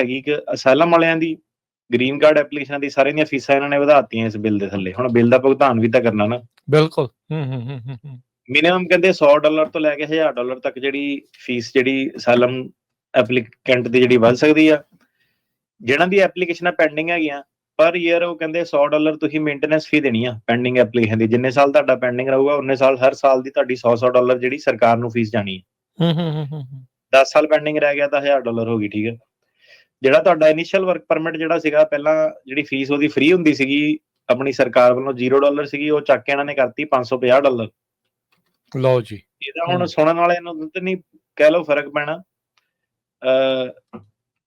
ਹੈਗੀ ਕਿ ਅਸਾਈਲਮ ਵਾਲਿਆਂ ਦੀ, ਗ੍ਰੀਨ ਕਾਰਡ ਐਪਲੀਕੇਸ਼ਨਾਂ ਦੀ, ਸਾਰਿਆਂ ਦੀਆਂ ਫੀਸਾਂ ਇਹਨਾਂ ਨੇ ਵਧਾਤੀਆਂ ਇਸ ਬਿੱਲ ਦੇ ਥੱਲੇ। ਹੁਣ ਬਿੱਲ ਦਾ ਭੁਗਤਾਨ ਵੀ ਤਾਂ ਕਰਨਾ ਨਾ। ਬਿਲਕੁਲ। ਮਿਨੀਮਮ ਕਹਿੰਦੇ $100 ਤੋਂ ਲੈ ਕੇ $1000 ਤੱਕ ਜਿਹੜੀ ਫੀਸ ਜਿਹੜੀ ਅਸਾਈਲਮ ਐਪਲੀਕੈਂਟ ਦੀ ਜਿਹੜੀ ਵੱਧ ਸਕਦੀ ਆ। ਜਿਹਨਾਂ ਦੀ ਐਪਲੀਕੇਸ਼ਨਾਂ ਪੈਂਡਿੰਗ ਹੈਗੀਆਂ ਪਰ ਈਅਰ ਉਹ ਕਹਿੰਦੇ $100 ਤੁਸੀਂ ਮੇਨਟੇਨੈਂਸ ਫੀ ਦੇਣੀ ਆ ਪੈਂਡਿੰਗ ਐਪਲੀਕੇਸ਼ਨ ਦੀ। ਜਿੰਨੇ ਸਾਲ ਤੁਹਾਡਾ ਪੈਂਡਿੰਗ ਰਹੂਗਾ ਉਨੇ ਸਾਲ ਹਰ ਸਾਲ ਦੀ ਤੁਹਾਡੀ $100 ਜਿਹੜੀ ਸਰਕਾਰ ਨੂੰ ਫੀਸ ਜਾਣੀ ਹੈ। 10 ਸਾਲ ਪੈਂਡਿੰਗ ਰਹਿ ਗਿਆ ਤਾਂ $1000 ਹੋ ਗਈ, ਠੀਕ ਹੈ। ਜਿਹੜਾ ਤੁਹਾਡਾ ਇਨੀਸ਼ੀਅਲ ਵਰਕ ਪਰਮਿਟ ਜਿਹੜਾ ਸੀਗਾ, ਪਹਿਲਾਂ ਜਿਹੜੀ ਫੀਸ ਉਹਦੀ ਫ੍ਰੀ ਹੁੰਦੀ ਸੀਗੀ ਆਪਣੀ ਸਰਕਾਰ ਵੱਲੋਂ $0 ਸੀਗੀ, ਉਹ ਚੱਕ ਕੇ ਇਹਨਾਂ ਨੇ ਕਰਤੀ $550। ਲਓ ਜੀ। ਇਹਦਾ ਹੁਣ ਸੁਣਨ ਵਾਲਿਆਂ ਨੂੰ ਤਾਂ ਨਹੀਂ ਕਹਿ ਲਓ ਫਰਕ ਪੈਣਾ,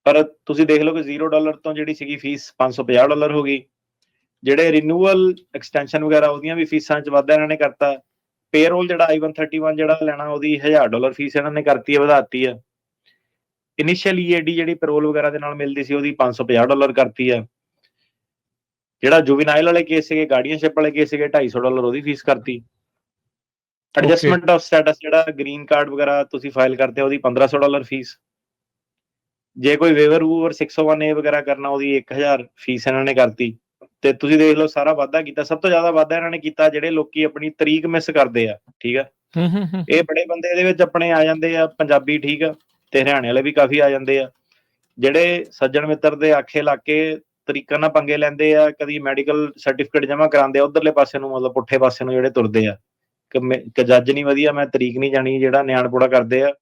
ਪਰ ਤੁਸੀਂ ਦੇਖ ਲਓ ਕਿ $0 ਤੋਂ ਜਿਹੜੀ ਸੀਗੀ ਫੀਸ $550 ਹੋ ਗਈ। ਜਿਹੜੇ ਰਿਨਿਊਅਲ ਐਕਸਟੈਂਸ਼ਨ ਵਗੈਰਾ ਉਹਦੀਆਂ ਵੀ ਫੀਸਾਂ 'ਚ ਵਾਧਾ ਇਹਨਾਂ ਨੇ ਕਰਤਾ। ਪੇਰੋਲ ਜਿਹੜਾ I-131 ਜਿਹੜਾ ਲੈਣਾ ਉਹਦੀ $1000 ਫੀਸ ਇਹਨਾਂ ਨੇ ਕਰਤੀ ਹੈ, ਵਧਾਤੀ ਆ। ਇਨੀਸ਼ੀਅਲ EAD ਜਿਹੜੀ ਪੈਰੋਲ ਵਗੈਰਾ ਦੇ ਨਾਲ ਮਿਲਦੀ ਸੀ ਉਹਦੀ $550 ਕਰਤੀ ਆ। ਜਿਹੜਾ ਜੁਵੀਨਾਈਲ ਵਾਲੇ ਕੇਸ ਸੀਗੇ, ਗਾਰਡੀਅਨਸ਼ਿਪ ਵਾਲੇ ਕੇਸ ਸੀਗੇ, $250 ਉਹਦੀ ਫੀਸ ਕਰਤੀ। ਐਡਜਸਟਮੈਂਟ ਆਫ ਸਟੇਟਸ ਜਿਹੜਾ ਗ੍ਰੀਨ ਕਾਰਡ ਵਗੈਰਾ ਤੁਸੀਂ ਫਾਈਲ ਕਰਦੇ ਉਹਦੀ $1500 ਫੀਸ। ਜੇ ਕੋਈ ਵੇਵਰ ਵੂਵਰ 601A ਵਗੈਰਾ ਕਰਨਾ ਉਹਦੀ 1000 ਫੀਸ ਇਹਨਾਂ ਨੇ ਕਰਤੀ। ਤੇ ਤੁਸੀਂ ਦੇਖ ਲਓ ਸਾਰਾ ਵਾਧਾ ਕੀਤਾ। ਸਭ ਤੋਂ ਜ਼ਿਆਦਾ ਵਾਧਾ ਇਹਨਾਂ ਨੇ ਕੀਤਾ ਜਿਹੜੇ ਲੋਕੀ ਆਪਣੀ ਤਰੀਕ ਮਿਸ ਕਰਦੇ ਆ, ਠੀਕ ਆ। ਇਹ ਬੜੇ ਬੰਦੇ ਇਹਦੇ ਵਿੱਚ ਆਪਣੇ ਆ ਜਾਂਦੇ ਆ, ਪੰਜਾਬੀ, ਠੀਕ ਆ, ਤੇ ਹਰਿਆਣੇ ਵਾਲੇ ਵੀ ਕਾਫੀ ਆ ਜਾਂਦੇ ਆ, ਜਿਹੜੇ ਸੱਜਣ ਮਿੱਤਰ ਦੇ ਆਖੇ ਲਾ ਕੇ ਤਰੀਕਾਂ ਨਾਲ ਪੰਗੇ ਲੈਂਦੇ ਆ। ਕਦੀ ਮੈਡੀਕਲ ਸਰਟੀਫਿਕੇਟ ਜਮ੍ਹਾਂ ਕਰਾਉਂਦੇ ਆ ਉਧਰਲੇ ਪਾਸੇ ਨੂੰ, ਮਤਲਬ ਪੁੱਠੇ ਪਾਸੇ ਨੂੰ ਜਿਹੜੇ ਤੁਰਦੇ ਆ ਕਿ ਜੱਜ ਨਹੀਂ ਵਧੀਆ, ਮੈਂ ਤਰੀਕ ਨਹੀਂ ਜਾਣੀ, ਜਿਹੜਾ ਨਿਆਣਪੁੜਾ ਕਰਦੇ ਆ।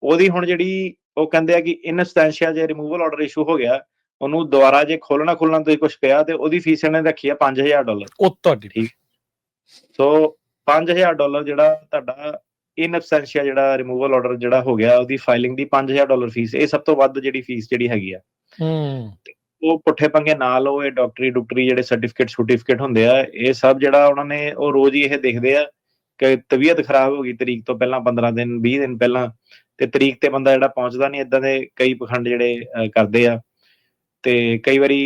ਉਹਦੀ ਹੁਣ ਜਿਹੜੀ ਉਹ ਕਹਿੰਦੇ ਆ ਕਿ ਇਨ ਐਬਸਟੈਂਸ਼ੀਆ ਜੇ ਰਿਮੂਵਲ ਆਰਡਰ ਇਸ਼ੂ ਹੋ ਗਿਆ, ਉਹਨੂੰ ਦੁਬਾਰਾ ਜੇ ਖੋਲਣਾ ਤੁਸੀਂ ਕੁਝ ਪਿਆ ਤੇ ਉਹਦੀ ਫੀਸ ਇਹਨੇ ਰੱਖੀ ਆ $5000। ਉਹ ਤੁਹਾਡੀ ਠੀਕ। ਸੋ $5000 ਜਿਹੜਾ ਤੁਹਾਡਾ ਇਨ ਐਬਸਟੈਂਸ਼ੀਆ ਜਿਹੜਾ ਰਿਮੂਵਲ ਆਰਡਰ ਜਿਹੜਾ ਹੋ ਗਿਆ, ਉਹਦੀ ਫਾਈਲਿੰਗ ਦੀ $5000 ਫੀਸ। ਇਹ ਸਭ ਤੋਂ ਵੱਧ ਜਿਹੜੀ ਫੀਸ ਜਿਹੜੀ ਹੈਗੀ ਆ। ਉਹ ਪੁੱਠੇ ਪੰਗੇ ਨਾ ਲਓ। ਇਹ ਡਾਕਟਰੀ ਜਿਹੜੇ ਸਰਟੀਫਿਕੇਟ ਹੁੰਦੇ ਆ, ਇਹ ਸਭ ਜਿਹੜਾ ਉਹਨਾਂ ਨੇ ਉਹ ਰੋਜ਼ ਹੀ ਇਹ ਦੇਖਦੇ ਆ ਕਿ ਤਬੀਅਤ ਖਰਾਬ ਹੋ ਗਈ ਤਰੀਕ ਤੋਂ ਪਹਿਲਾਂ 15 ਦਿਨ 20 ਦਿਨ ਪਹਿਲਾਂ, ਤੇ ਤਰੀਕ ਤੇ ਬੰਦਾ ਜਿਹੜਾ ਪਹੁੰਚਦਾ ਨਹੀਂ। ਏਦਾਂ ਦੇ ਕਈ ਪਖੰਡ ਜਿਹੜੇ ਕਰਦੇ ਆ। ਤੇ ਕਈ ਵਾਰੀ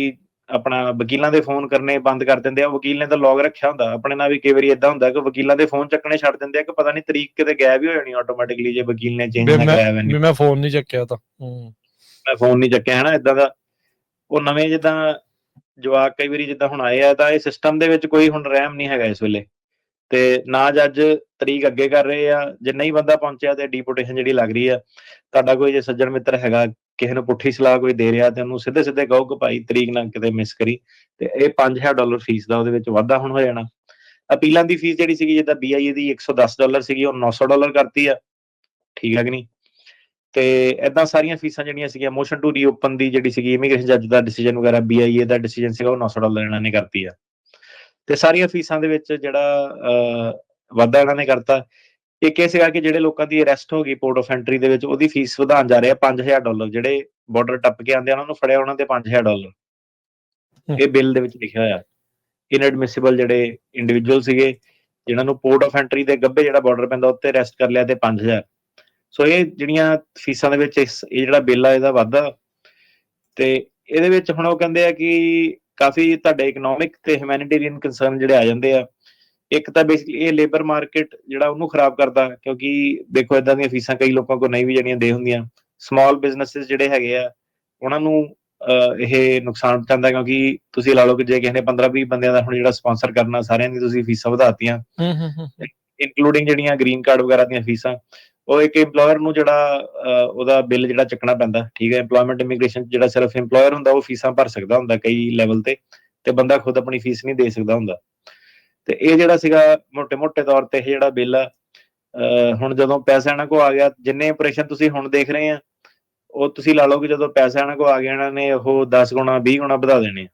ਆਪਣਾ ਵਕੀਲਾਂ ਦੇ ਫੋਨ ਕਰਨੇ ਬੰਦ ਕਰ ਦਿੰਦੇ ਆ। ਵਕੀਲ ਨੇ ਤਾਂ ਲੌਗ ਰੱਖਿਆ ਹੁੰਦਾ ਆਪਣੇ ਨਾਲ ਵੀ। ਕਈ ਵਾਰੀ ਏਦਾਂ ਹੁੰਦਾ ਕਿ ਵਕੀਲਾਂ ਦੇ ਫੋਨ ਚੱਕਣੇ ਛੱਡ ਦਿੰਦੇ ਆ ਕਿ ਪਤਾ ਨਹੀਂ ਤਰੀਕ ਕਿਤੇ ਗਾਇਬ ਹੀ ਹੋ ਜਾਣੀ ਆਟੋਮੈਟਿਕਲੀ ਜੇ ਵਕੀਲ ਨੇ ਚੇਂਜ ਨਾ ਕਰਾਇਆ ਹੋਇਆ। ਮੈਂ ਫੋਨ ਨਹੀਂ ਚੱਕਿਆ ਤਾਂ ਮੈਂ ਫੋਨ ਨਹੀਂ ਚੱਕਿਆ ਹਨਾ, ਏਦਾਂ ਦਾ। ਉਹ ਨਵੇਂ ਜਿੱਦਾਂ ਜਵਾਕ ਕਈ ਵਾਰੀ ਜਿੱਦਾਂ ਹੁਣ ਆਏ ਆ, ਤਾਂ ਇਹ ਸਿਸਟਮ ਦੇ ਵਿੱਚ ਕੋਈ ਹੁਣ ਰਹਿਮ ਨਹੀਂ ਹੈਗਾ ਇਸ ਵੇਲੇ। ਤੇ ਨਾ ਜੱਜ ਤਰੀਕ ਅੱਗੇ ਕਰ ਰਹੇ ਆ। ਜੇ ਨਹੀਂ ਬੰਦਾ ਪਹੁੰਚਿਆ ਤੇ ਡੀਪੋਟੇਸ਼ਨ ਜਿਹੜੀ ਲੱਗ ਰਹੀ ਆ। ਤੁਹਾਡਾ ਕੋਈ ਜੇ ਸੱਜਣ ਮਿੱਤਰ ਹੈਗਾ, ਕਿਸੇ ਨੂੰ ਪੁੱਠੀ ਸਲਾਹ ਕੋਈ ਦੇ ਰਿਹਾ, ਤੇ ਉਹਨੂੰ ਸਿੱਧੇ ਕਹੋ ਕਿ ਭਾਈ ਤਰੀਕ ਨਾ ਕਿਤੇ ਮਿਸ ਕਰੀ। ਤੇ ਇਹ $5000 ਫੀਸ ਦਾ ਉਹਦੇ ਵਿੱਚ ਵਾਧਾ ਹੁਣ ਹੋ ਜਾਣਾ। ਅਪੀਲਾਂ ਦੀ ਫੀਸ ਜਿਹੜੀ ਸੀਗੀ ਜਿੱਦਾਂ BIA ਦੀ $110 ਸੀਗੀ, ਉਹ $900 ਕਰਤੀ ਆ, ਠੀਕ ਹੈ ਕਿ ਨਹੀਂ। ਤੇ ਏਦਾਂ ਸਾਰੀਆਂ ਫੀਸਾਂ ਜਿਹੜੀਆਂ ਸੀਗੀਆਂ, ਮੋਸ਼ਨ ਟੂ ਰੀਓਪਨ ਦੀ ਜਿਹੜੀ ਸੀਗੀ, ਇਮੀਗ੍ਰੇਸ਼ਨ ਜੱਜ ਦਾ ਡਿਸੀਜਨ ਵਗੈਰਾ, BIA ਦਾ ਡਿਸੀਜਨ ਸੀਗਾ, ਉਹ $900 ਇਹਨਾਂ ਨੇ ਕਰਤੀ ਆ। ਤੇ ਸਾਰੀਆਂ ਫੀਸਾਂ ਦੇ ਵਿੱਚ ਜਿਹੜਾ ਵਾਧਾ ਇਹਨਾਂ ਨੇ ਕਰਤਾ। ਇੱਕ ਇਹ ਸੀਗਾ ਕਿ ਜਿਹੜੇ ਲੋਕਾਂ ਦੀ ਅਰੈਸਟ ਹੋ ਗਈ ਪੋਰਟ ਆਫ ਐਂਟਰੀ ਦੇ ਵਿੱਚ, ਉਹਦੀ ਫੀਸ ਵਧਾਉਣ ਜਾ ਰਿਹਾ $5000। ਜਿਹੜੇ ਬਾਰਡਰ ਟੱਪ ਕੇ ਆਉਂਦੇ ਆ ਉਹਨਾਂ ਨੂੰ ਫੜਿਆ, ਉਹਨਾਂ ਦੇ $5000 ਇਹ ਬਿੱਲ ਦੇ ਵਿੱਚ ਲਿਖਿਆ ਹੋਇਆ। ਇਨਐਡਮਿਸਿਬਲ ਜਿਹੜੇ ਇੰਡੀਵਿਜੂਅਲ ਸੀਗੇ, ਜਿਨ੍ਹਾਂ ਨੂੰ ਪੋਰਟ ਆਫ ਐਂਟਰੀ ਦੇ ਗੱਭੇ ਜਿਹੜਾ ਬਾਰਡਰ ਪੈਂਦਾ ਉੱਤੇ ਅਰੈਸਟ ਕਰ ਲਿਆ, ਤੇ 5000। ਸੋ ਇਹ ਜਿਹੜੀਆਂ ਫੀਸਾਂ ਦੇ ਵਿੱਚ ਇਹ ਜਿਹੜਾ ਬਿੱਲ ਆ ਇਹਦਾ ਵਾਧਾ। ਤੇ ਇਹਦੇ ਵਿੱਚ ਹੁਣ ਉਹ ਕਹਿੰਦੇ ਆ ਕਿ ਕਾਫੀ ਤੁਹਾਡੇ ਇਕਨੋਮਿਕ ਤੇ ਹਿਊਮੈਨਿਟੇਰੀਅਨ ਕੰਸਰਨ ਜਿਹੜੇ ਆ ਜਾਂਦੇ ਆ। ਇੱਕ ਤਾਂ ਬੇਸਿਕਲੀ ਇਹ ਲੇਬਰ ਮਾਰਕੀਟ ਜਿਹੜਾ ਉਹਨੂੰ ਖਰਾਬ ਕਰਦਾ, ਕਿਉਂਕਿ ਦੇਖੋ ਏਦਾਂ ਦੀਆਂ ਫੀਸਾਂ ਕਈ ਲੋਕਾਂ ਕੋਲ ਨਹੀਂ ਵੀ ਜਿਹੜੀਆਂ ਦੇ ਹੁੰਦੀਆਂ। ਸਮਾਲ ਬਿਜ਼ਨੈਸਿਸ ਜਿਹੜੇ ਹੈਗੇ ਆ ਉਹਨਾਂ ਨੂੰ ਇਹ ਨੁਕਸਾਨ ਪਹੁੰਚਾਉਂਦਾ, ਕਿਉਂਕਿ ਤੁਸੀਂ ਲਾ ਲਓ ਕਿ ਜੇ ਕਿਸੇ ਨੇ 15-20 ਬੰਦਿਆਂ ਦਾ ਹੁਣ ਜਿਹੜਾ ਸਪਾਂਸਰ ਕਰਨਾ, ਸਾਰਿਆਂ ਦੀ ਤੁਸੀਂ ਫੀਸਾਂ ਵਧਾਤੀਆਂ, ਇਨਕਲੂਡਿੰਗ ਜਿਹੜੀਆਂ ਗ੍ਰੀਨ ਕਾਰਡ ਵਗੈਰਾ ਦੀਆਂ ਫੀਸਾਂ। ਉਹ ਇੱਕ ਇੰਪਲੋਇਰ ਨੂੰ ਜਿਹੜਾ ਉਹਦਾ ਬਿੱਲ ਜਿਹੜਾ ਚੱਕਣਾ ਪੈਂਦਾ, ਠੀਕ ਹੈ। ਇੰਪਲੋਇਮੈਂਟ ਇਮੀਗ੍ਰੇਸ਼ਨ ਜਿਹੜਾ ਸਿਰਫ ਇੰਪਲੋਇਰ ਹੁੰਦਾ ਉਹ ਫੀਸਾਂ ਭਰ ਸਕਦਾ ਹੁੰਦਾ ਕਈ ਲੈਵਲ ਤੇ ਬੰਦਾ ਖੁਦ ਆਪਣੀ ਫੀਸ ਨਹੀਂ ਦੇ ਸਕਦਾ ਹੁੰਦਾ। ਤੇ ਇਹ ਜਿਹੜਾ ਸੀਗਾ ਮੋਟੇ ਤੌਰ ਤੇ ਇਹ ਜਿਹੜਾ ਬਿੱਲ ਆ, ਹੁਣ ਜਦੋਂ ਪੈਸਾ ਇਹਨਾਂ ਕੋਲ ਆ ਗਿਆ, ਜਿੰਨੇ ਆਪਰੇਸ਼ਨ ਤੁਸੀਂ ਹੁਣ ਦੇਖ ਰਹੇ ਆ, ਉਹ ਤੁਸੀਂ ਲਾ ਲਓ ਕਿ ਜਦੋਂ ਪੈਸਾ ਇਹਨਾਂ ਕੋਲ ਆ ਗਿਆ, ਇਹਨਾਂ ਨੇ ਉਹ 10 ਗੁਣਾ 20 ਗੁਣਾ ਵਧਾ ਦੇਣੇ ਆ।